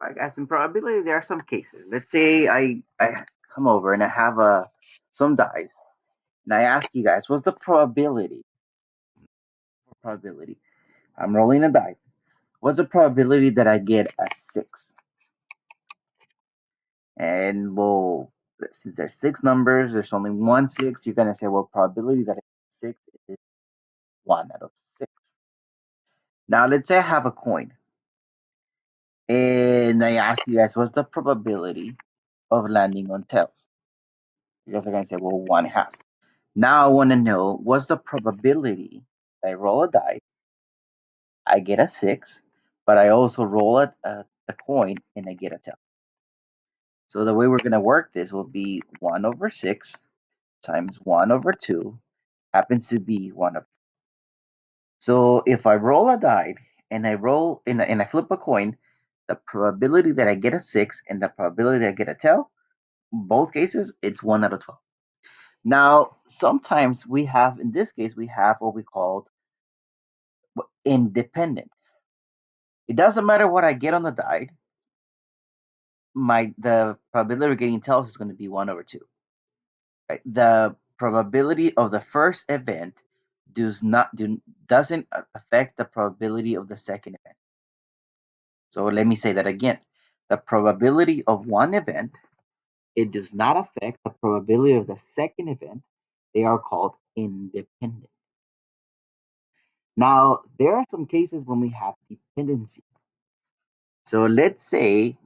I guess in probability there are some cases. Let's say I come over and I have some dice, and I ask you guys, what's the probability? I'm rolling a die. What's the probability that I get a six? And well, since there's six numbers, there's only one six. You're gonna say, well, probability that I get six is 1 out of 6. Now let's say I have a coin, and I ask you guys, what's the probability of landing on tails? You guys are gonna say, well, 1/2. Now I want to know what's the probability I roll a die, I get a six, but I also roll a coin and I get a tail. So the way we're going to work this will be 1 over 6 times 1 over 2 happens to be 1 over. So if I roll a die and I flip a coin, the probability that I get a 6 and the probability that I get a tail, both cases, it's 1 out of 12. Now, sometimes in this case, we have what we call independent. It doesn't matter what I get on the die, the probability of getting tails is going to be 1 over 2. Right? The probability of the first event doesn't affect the probability of the second event. So let me say that again. The probability of one event, it does not affect the probability of the second event. They are called independent. Now, there are some cases when we have dependency. So let's say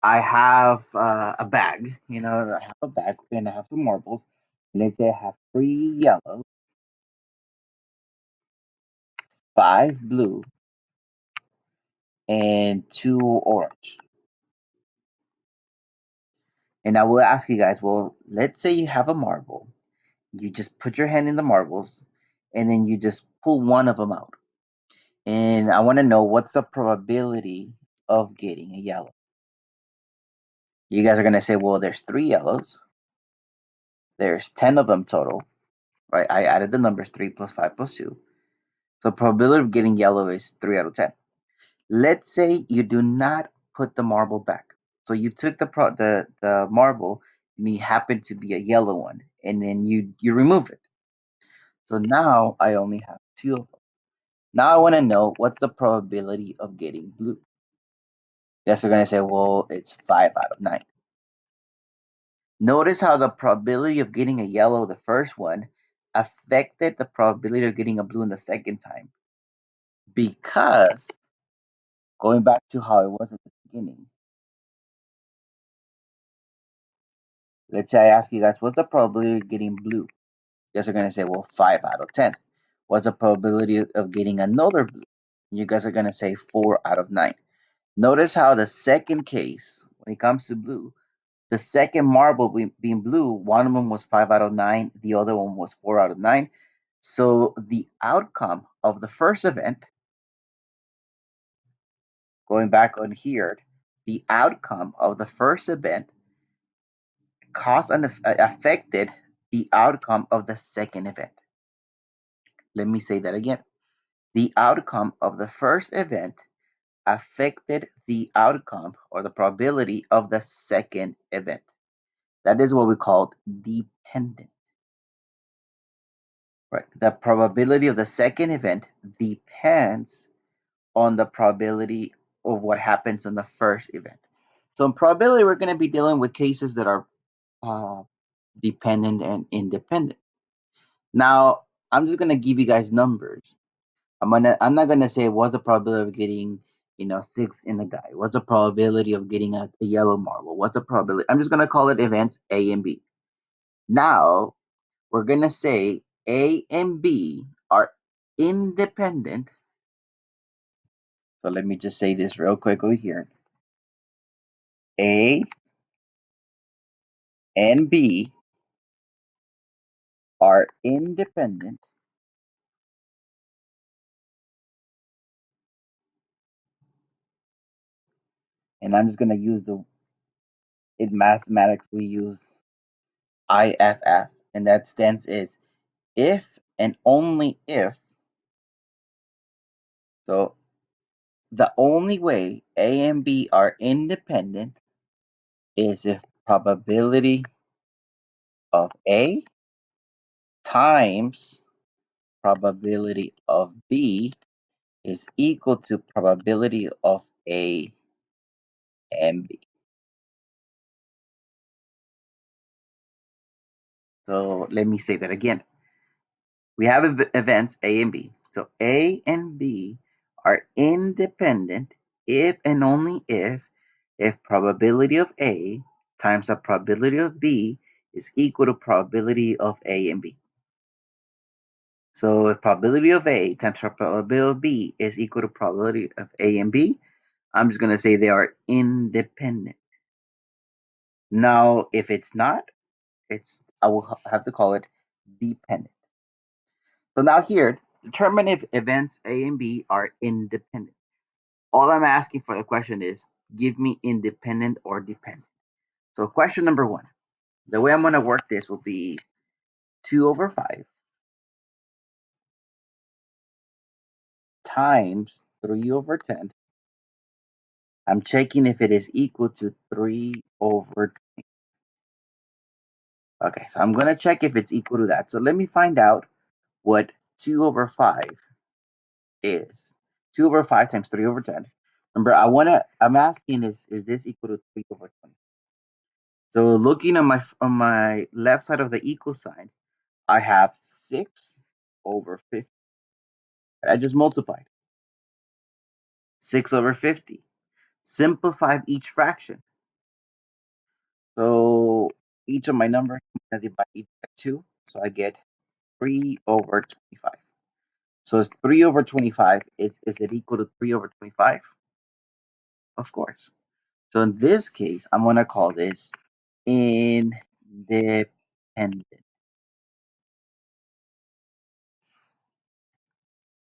I have a bag, I have a bag and I have some marbles. Let's say I have 3 yellow, 5 blue, and 2 orange. And I will ask you guys, well, let's say you have a marble. You just put your hand in the marbles and then you just pull one of them out. And I want to know what's the probability of getting a yellow. You guys are going to say, well, there's 3 yellows. There's 10 of them total, right? I added the numbers 3 plus 5 plus 2. So probability of getting yellow is 3 out of 10. Let's say you do not put the marble back. So you took the marble and it happened to be a yellow one, and then you remove it. So now I only have 2 of them. Now I want to know what's the probability of getting blue. Yes, we're gonna say, well, it's 5 out of 9. Notice how the probability of getting a yellow the first one affected the probability of getting a blue in the second time, because going back to how it was at the beginning. Let's say I ask you guys, what's the probability of getting blue? You guys are going to say, well, 5 out of 10. What's the probability of getting another blue? You guys are going to say 4 out of 9. Notice how the second case, when it comes to blue, the second marble being blue, one of them was 5 out of 9, the other one was 4 out of 9. So the outcome of the first event, going back on here, the outcome of the first event caused and affected the outcome of the second event. Let me say that again. The outcome of the first event affected the outcome or the probability of the second event. That is what we call dependent. Right. The probability of the second event depends on the probability of what happens in the first event. So in probability, we're going to be dealing with cases that are uh, dependent and independent. Now, I'm just gonna give you guys numbers. I'm not gonna say what's the probability of getting 6 in the die. What's the probability of getting a yellow marble? What's the probability? I'm just gonna call it events A and B. Now we're gonna say A and B are independent. So let me just say this real quick over here. A and B are independent, and I'm just gonna use in mathematics we use IFF, and that stands is if and only if. So The only way A and B are independent is if probability of A times probability of B is equal to probability of A and B. So let me say that again. We have events A and B. So A and B are independent if and only if probability of A times the probability of B is equal to probability of A and B. So if probability of A times probability of B is equal to probability of A and B, I'm just going to say they are independent. Now, if it's not, I will have to call it dependent. So now here, determine if events A and B are independent. All I'm asking for the question is, give me independent or dependent. So question number one, the way I'm going to work this will be 2 over 5 times 3 over 10. I'm checking if it is equal to 3 over 20. Okay, so I'm going to check if it's equal to that. So let me find out what 2 over 5 is. 2 over 5 times 3 over 10. Remember, I'm asking is this equal to 3 over 20? So looking on my left side of the equal sign, I have 6 over 50. I just multiplied 6 over 50. Simplify each fraction. So each of my numbers, I'm going to divide each by 2. So I get 3 over 25. So it's 3 over 25. Is it equal to 3 over 25? Of course. So in this case, I'm going to call this independent.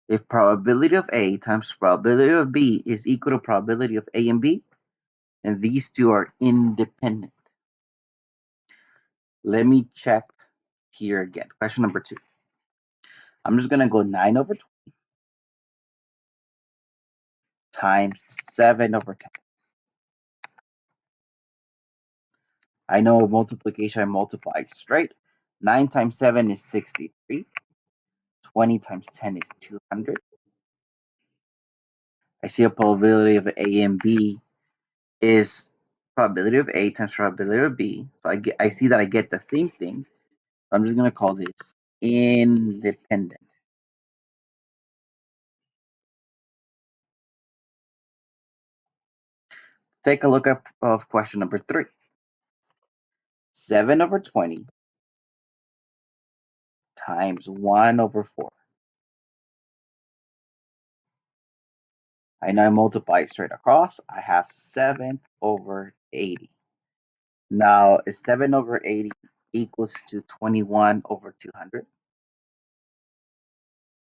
If probability of A times probability of B is equal to probability of A and B, then these two are independent. Let me check here again. Question number 2. I'm just going to go 9 over 20 times 7 over 10. I know multiplication, I multiply straight. 9 times 7 is 63. 20 times 10 is 200. I see a probability of A and B is probability of A times probability of B. So I see that I get the same thing. So I'm just going to call this independent. Take a look at of question number 3. 7 over 20 times 1 over 4. I now multiply straight across. I have 7 over 80. Now, is 7 over 80 equals to 21 over 200?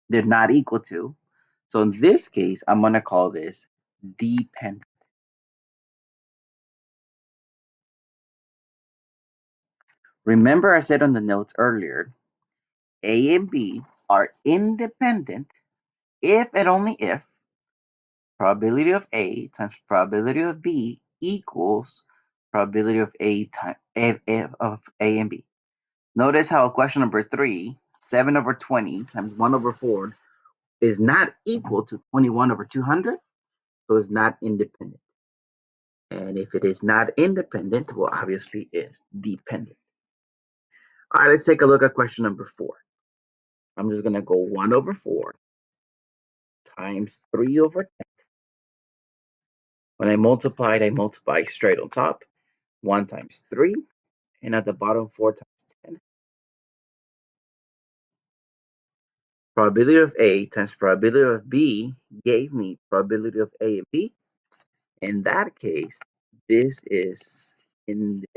They're not equal to. So in this case, I'm going to call this dependent. Remember I said on the notes earlier, A and B are independent if and only if probability of A times probability of B equals probability of A times of A and B. Notice how question number 3, 7 over 20 times 1 over 4 is not equal to 21 over 200, so it's not independent. And if it is not independent, well, obviously it's dependent. All right, let's take a look at question number 4. I'm just going to go 1 over 4 times 3 over 10. When I multiply straight on top. 1 times 3, and at the bottom 4 times 10. Probability of A times probability of B gave me probability of A and B. In that case, this is independent.